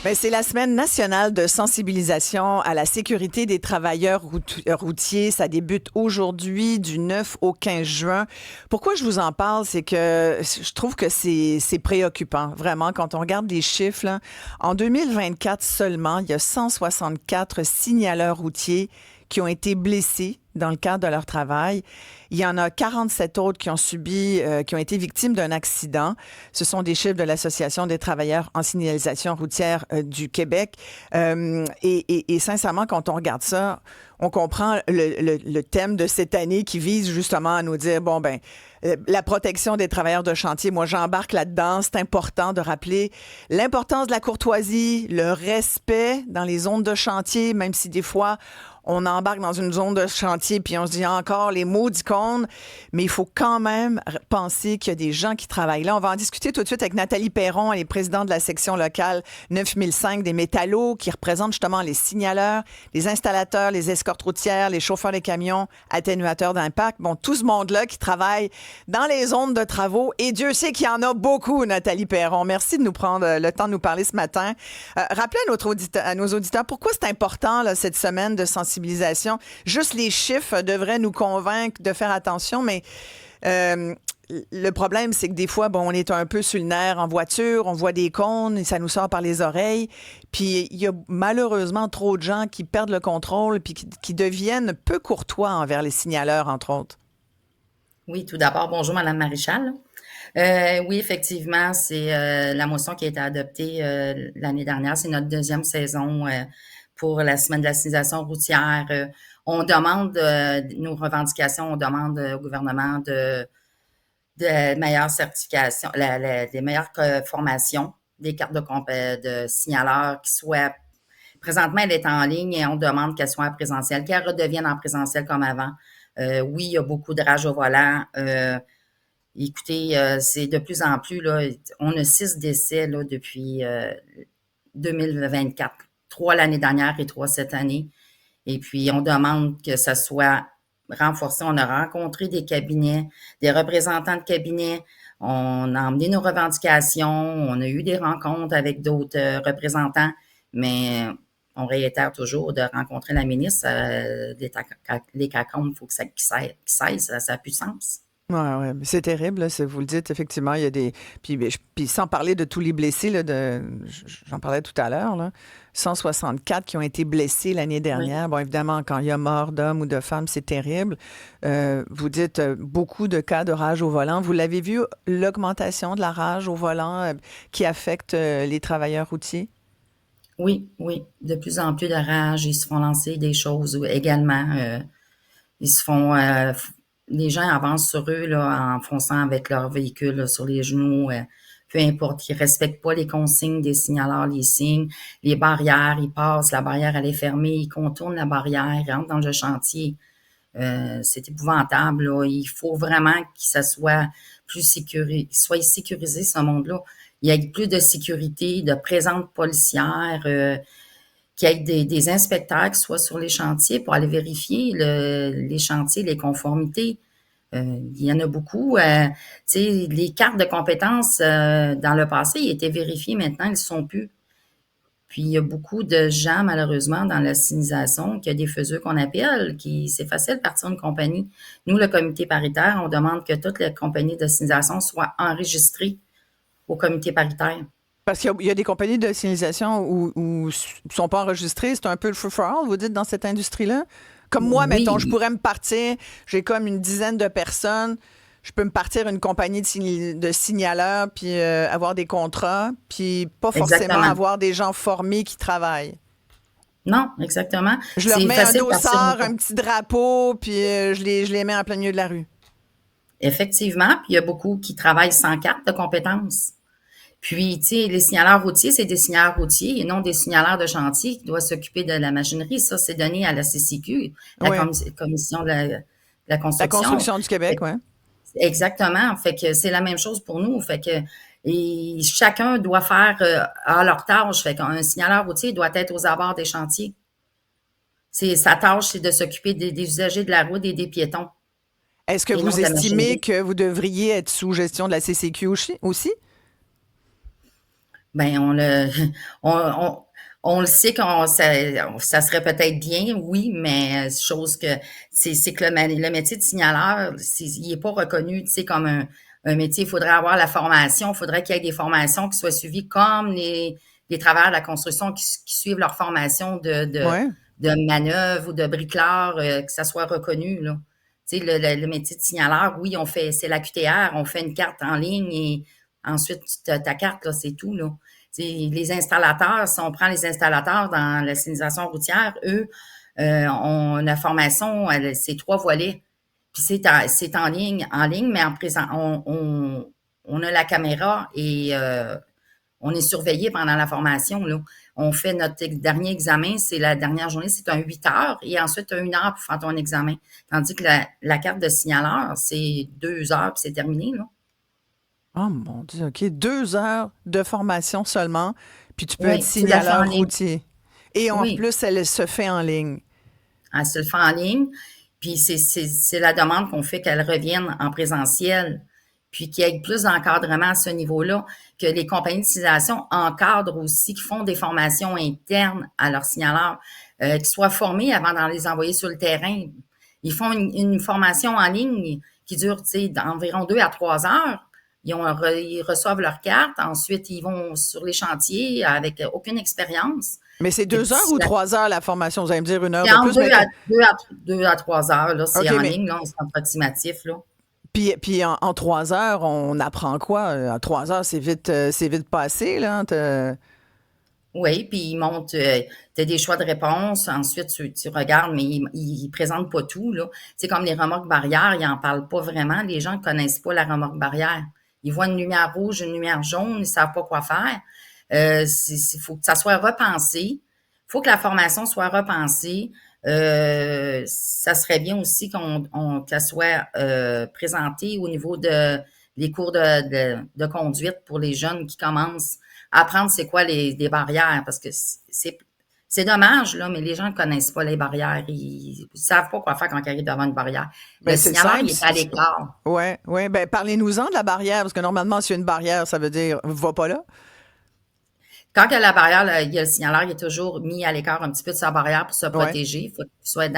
Ben, c'est la semaine nationale de sensibilisation à la sécurité des travailleurs routiers. Ça débute aujourd'hui du 9 au 15 juin. Pourquoi je vous en parle? C'est que je trouve que c'est préoccupant, vraiment, quand on regarde les chiffres. Là. En 2024 seulement, il y a 164 signaleurs routiers qui ont été blessés dans le cadre de leur travail. Il y en a 47 autres qui ont qui ont été victimes d'un accident. Ce sont des chiffres de l'Association des travailleurs en signalisation routière du Québec. Et sincèrement, quand on regarde ça, on comprend le thème de cette année qui vise justement à nous dire, bon, ben, la protection des travailleurs de chantier, moi, j'embarque là-dedans. C'est important de rappeler l'importance de la courtoisie, le respect dans les zones de chantier, même si des fois, on embarque dans une zone de chantier puis on se dit encore les maudits cônes, mais il faut quand même penser qu'il y a des gens qui travaillent là. On va en discuter tout de suite avec Nathalie Perron, elle est présidente de la section locale 9005 des métallos, qui représente justement les signaleurs, les installateurs, les escortes routières, les chauffeurs des camions, atténuateurs d'impact. Bon, tout ce monde-là qui travaille dans les zones de travaux, et Dieu sait qu'il y en a beaucoup, Nathalie Perron. Merci de nous prendre le temps de nous parler ce matin. Rappelez à nos auditeurs pourquoi c'est important là, cette semaine de sensibilisation. Juste les chiffres devraient nous convaincre de faire attention, mais le problème, c'est que des fois, bon, on est un peu sur le nerf en voiture, on voit des cônes et ça nous sort par les oreilles. Puis il y a malheureusement trop de gens qui perdent le contrôle puis qui deviennent peu courtois envers les signaleurs, entre autres. Oui, tout d'abord, bonjour Madame Maréchal. Oui, effectivement, c'est la motion qui a été adoptée l'année dernière. C'est notre deuxième saison pour la semaine de la signalisation routière. On demande nos revendications, on demande au gouvernement de meilleures certifications, des meilleures formations, des cartes de signaleurs qui soient. Présentement, elle est en ligne et on demande qu'elle soit en présentiel, qu'elle redevienne en présentiel comme avant. Oui, il y a beaucoup de rage au volant. Écoutez, c'est de plus en plus, là, on a 6 décès là, depuis 2024. 3 l'année dernière et 3 cette année. Et puis, on demande que ça soit renforcé. On a rencontré des cabinets, des représentants de cabinets. On a emmené nos revendications. On a eu des rencontres avec d'autres représentants. Mais on réitère toujours de rencontrer la ministre. Les CACOM, il faut que ça cesse, ça n'a plus de sens. Ouais, ouais, c'est terrible, là, vous le dites, effectivement, il y a des... Puis sans parler de tous les blessés, là, j'en parlais tout à l'heure, là, 164 qui ont été blessés l'année Oui. dernière. Bon, évidemment, quand il y a mort d'hommes ou de femmes, c'est terrible. Vous dites beaucoup de cas de rage au volant. Vous l'avez vu, l'augmentation de la rage au volant qui affecte les travailleurs routiers? Oui, oui. De plus en plus de rage. Ils se font lancer des choses également. Ils se font... les gens avancent sur eux là, en fonçant avec leur véhicule là, sur les genoux. Peu importe, ils respectent pas les consignes des signaleurs, les signes, les barrières. Ils passent, la barrière elle est fermée, ils contournent la barrière, ils rentrent dans le chantier. C'est épouvantable. Là. Il faut vraiment que ça soit plus soit sécurisé, ce monde-là. Il y ait plus de sécurité, de présence policière, qu'il y ait des inspecteurs qui soient sur les chantiers pour aller vérifier les chantiers, les conformités. Il y en a beaucoup. Les cartes de compétences, dans le passé, ils étaient vérifiées. Maintenant, ils ne sont plus. Puis, il y a beaucoup de gens, malheureusement, dans la signalisation, qui a des faiseux qu'on appelle, c'est facile de partir une compagnie. Nous, le comité paritaire, on demande que toutes les compagnies de signalisation soient enregistrées au comité paritaire. Parce qu'il y a des compagnies de signalisation où ne sont pas enregistrées. C'est un peu le free-for-all, vous dites, dans cette industrie-là? Comme moi, mettons, je Oui, pourrais me partir, j'ai comme une dizaine de personnes, je peux me partir une compagnie de signaleurs, puis avoir des contrats, puis pas forcément exactement. avoir des gens formés qui travaillent. Non, exactement. Je leur C'est mets un facile de partir une dossard, un compagnie. petit drapeau, puis je les mets en plein milieu de la rue. Effectivement, puis il y a beaucoup qui travaillent sans carte de compétences. Puis, tu sais, les signaleurs routiers, c'est des signaleurs routiers et non des signaleurs de chantier qui doivent s'occuper de la machinerie. Ça, c'est donné à la CCQ, la Oui. commission de la La construction. construction du Québec, oui. Exactement. Fait que c'est la même chose pour nous. Fait que et chacun doit faire à leur tâche. Fait qu'un signaleur routier doit être aux abords des chantiers. Sa tâche, c'est de s'occuper des usagers de la route et des piétons Est-ce que et non vous de la estimez machinerie. que vous devriez être sous gestion de la CCQ aussi? Ben, on, on le sait qu'on ça serait peut-être bien, oui, mais chose que c'est que le métier de signaleur, il est pas reconnu, tu sais, comme un métier. Il faudrait avoir la formation, il faudrait qu'il y ait des formations qui soient suivies comme les travailleurs de la construction qui suivent leur formation Ouais. de manœuvre ou de bricoleur, que ça soit reconnu, là. Tu sais, le métier de signaleur, oui, c'est la QTR, on fait une carte en ligne et ensuite, ta carte, là, c'est tout, là. Les installateurs, si on prend les installateurs dans la signalisation routière, eux, ont la formation, c'est 3 volets. Puis c'est en ligne, mais en présent, on a la caméra et on est surveillé pendant la formation, là. On fait notre dernier examen, c'est la dernière journée, c'est un 8 heures et ensuite 1 heure pour faire ton examen. Tandis que la carte de signaleur, c'est 2 heures puis c'est terminé, là. Oh mon Dieu, OK. 2 heures de formation seulement, puis tu peux être Oui, tu la fais en signaleur ligne. routier. Et en Oui. plus, elle se fait en ligne. Elle se le fait en ligne. Puis c'est la demande qu'on fait qu'elle revienne en présentiel, puis qu'il y ait plus d'encadrement à ce niveau-là, que les compagnies de signalisation encadrent aussi, qui font des formations internes à leurs signaleurs, qui soient formés avant d'en les envoyer sur le terrain. Ils font une formation en ligne qui dure, tu sais, d'environ 2 à 3 heures. Ils reçoivent leur carte, ensuite ils vont sur les chantiers avec aucune expérience. Mais c'est Puis 2 heures ou 3 heures la formation? Vous allez me dire 1 heure c'est de entre plus, mais 2 à 3 heures, là, c'est OK, en mais ligne, là, c'est approximatif, là. puis en 3 heures, on apprend quoi? En 3 heures, c'est vite passé, là. Oui, puis ils montent, tu as des choix de réponses, ensuite tu regardes, mais ils présentent pas tout, là. C'est comme les remorques barrières, ils en parlent pas vraiment, les gens ne connaissent pas la remorque barrière. Ils voient une lumière rouge, une lumière jaune, ils savent pas quoi faire. Faut que ça soit repensé. Faut que la formation soit repensée. Ça serait bien aussi qu'elle soit présentée au niveau de les cours de conduite pour les jeunes qui commencent à apprendre c'est quoi les barrières, parce que c'est dommage, là, mais les gens ne connaissent pas les barrières. Ils ne savent pas quoi faire quand ils arrivent devant une barrière. Le Ben, c'est signaleur, simple. il est à l'écart. Ouais, ouais. Ben, parlez-nous-en de la barrière, parce que normalement, s'il y a une barrière, ça veut dire va pas là. Quand il y a la barrière, il y a le signaleur, il est toujours mis à l'écart un petit peu de sa barrière pour se Ouais. protéger. Il faut qu'il soit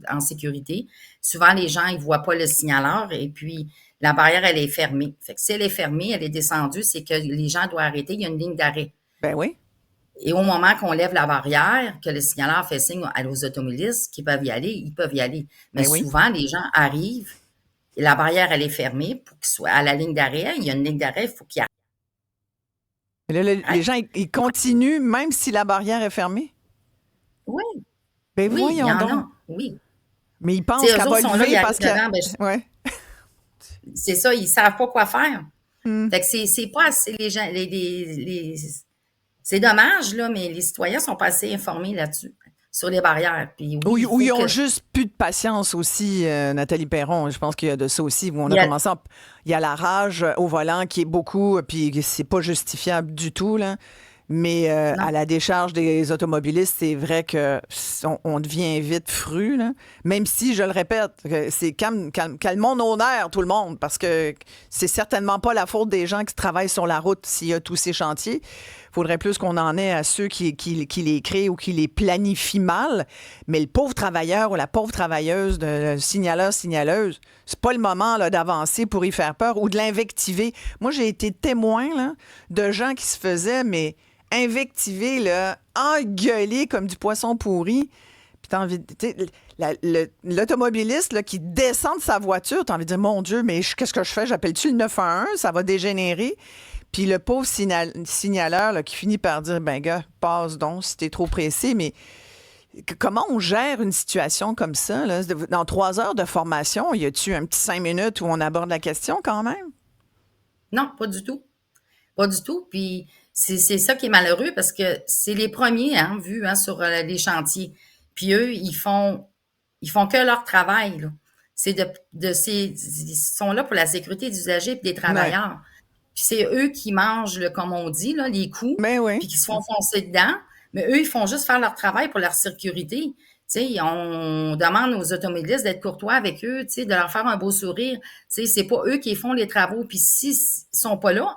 en sécurité. Souvent, les gens, ils voient pas le signaleur et puis la barrière, elle est fermée. Fait que si elle est fermée, elle est descendue, c'est que les gens doivent arrêter. Il y a une ligne d'arrêt. Ben oui. Et au moment qu'on lève la barrière, que le signaleur fait signe aux automobilistes qui peuvent y aller, ils peuvent y aller. Mais Ben oui. souvent, les gens arrivent, et la barrière, elle est fermée pour qu'ils soient à la ligne d'arrêt. Il y a une ligne d'arrêt, il faut qu'ils Mais là, les arrêtent. gens, ils continuent même si la barrière est fermée. Oui, Ben oui, il y voyons en donc. a. Oui. Mais ils Tu sais, pensent eux qu'elle autres va sont là, ils lever parce arrivent que. devant, ben, Ouais. c'est ça, ils savent pas quoi faire. Hmm. Fait que c'est pas assez les gens, c'est dommage, là, mais les citoyens sont pas assez informés là-dessus, sur les barrières. Puis oui, il Ou faut ils que, ont juste plus de patience aussi, Nathalie Perron. Je pense qu'il y a de ça aussi. Où on il a y a, commencé il y a la rage au volant qui est beaucoup, puis c'est pas justifiable du tout, là. Mais non, à la décharge des automobilistes, c'est vrai que on devient vite fru, là. Même si, je le répète, que c'est calmons nos nerfs, tout le monde, parce que c'est certainement pas la faute des gens qui travaillent sur la route s'il y a tous ces chantiers. Il faudrait plus qu'on en ait à ceux qui les créent ou qui les planifient mal. Mais le pauvre travailleur ou la pauvre travailleuse, de signaleur, signaleuse, c'est pas le moment là, d'avancer pour y faire peur ou de l'invectiver. Moi, j'ai été témoin là, de gens qui se faisaient, mais invectiver, là, engueuler comme du poisson pourri. Puis t'as envie de. L'automobiliste là, qui descend de sa voiture, t'as envie de dire mon Dieu, mais qu'est-ce que je fais? J'appelle-tu le 911? Ça va dégénérer. Puis le pauvre signaleur là, qui finit par dire ben gars, passe donc si t'es trop pressé, mais comment on gère une situation comme ça? Là? Dans 3 heures de formation, y a-tu un petit 5 minutes où on aborde la question quand même? non, pas du tout. Pas du tout. Puis c'est ça qui est malheureux parce que c'est les premiers, hein, vus, hein, sur les chantiers. Puis eux, ils font que leur travail, là. C'est ils sont là pour la sécurité des usagers et des Ouais. travailleurs. Puis c'est eux qui mangent, comme on dit, là, les coups, Ben oui. puis qui se font foncer dedans. Mais eux, ils font juste faire leur travail pour leur sécurité. Tu sais, on demande aux automobilistes d'être courtois avec eux, tu sais, de leur faire un beau sourire. Tu sais, c'est pas eux qui font les travaux. Puis s'ils sont pas là,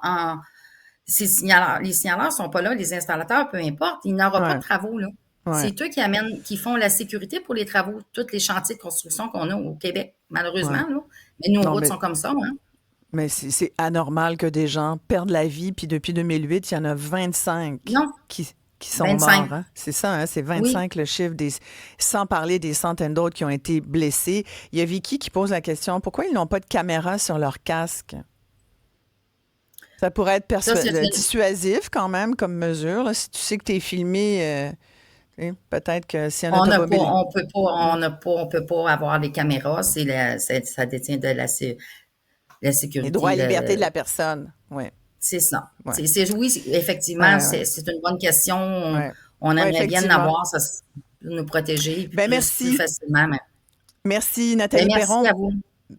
les signaleurs sont pas là, les installateurs, peu importe, il n'y aura pas Ouais, de travaux, là. ouais, C'est eux qui font la sécurité pour les travaux, tous les chantiers de construction qu'on a au Québec, ouais. malheureusement, là. Mais nos Non, routes sont comme ça, hein. mais c'est anormal que des gens perdent la vie. Puis depuis 2008, il y en a 25 Non, qui sont 25. morts. Hein. C'est ça, hein? C'est Oui, 25 le chiffre, sans parler des centaines d'autres qui ont été blessés. Il y a Vicky qui pose la question, pourquoi ils n'ont pas de caméra sur leur casque? Ça pourrait être ça, c'est une dissuasif quand même comme mesure. Là. Si tu sais que tu es filmé, tu sais, peut-être que si un on n'a pas automobile... on peut pas Hmm. on peut pas avoir les caméras, ça détient de la Les droits sécurité, et libertés de la personne. Oui, c'est ça. oui. Oui, effectivement, Ouais, ouais, c'est une bonne question. ouais. On Ouais, aimerait bien en effectivement. avoir, ça, pour nous protéger Ben plus merci. facilement. Merci Ben, Nathalie merci Perron, à vous.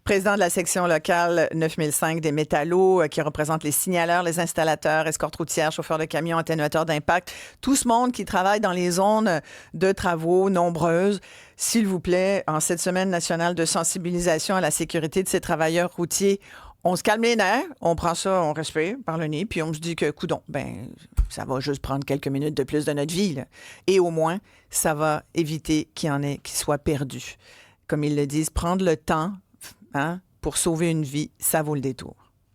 président de la section locale 9005 des métallos, qui représente les signaleurs, les installateurs, escortes routières, chauffeurs de camions, atténuateurs d'impact, tout ce monde qui travaille dans les zones de travaux nombreuses. S'il vous plaît, en cette semaine nationale de sensibilisation à la sécurité de ces travailleurs routiers, on se calme les nerfs, on prend ça, on respire par le nez, puis on se dit que, coudon, ben, ça va juste prendre quelques minutes de plus de notre vie, là. Et au moins, ça va éviter qu'il y en ait qui soient perdus. Comme ils le disent, prendre le temps, hein, pour sauver une vie, ça vaut le détour.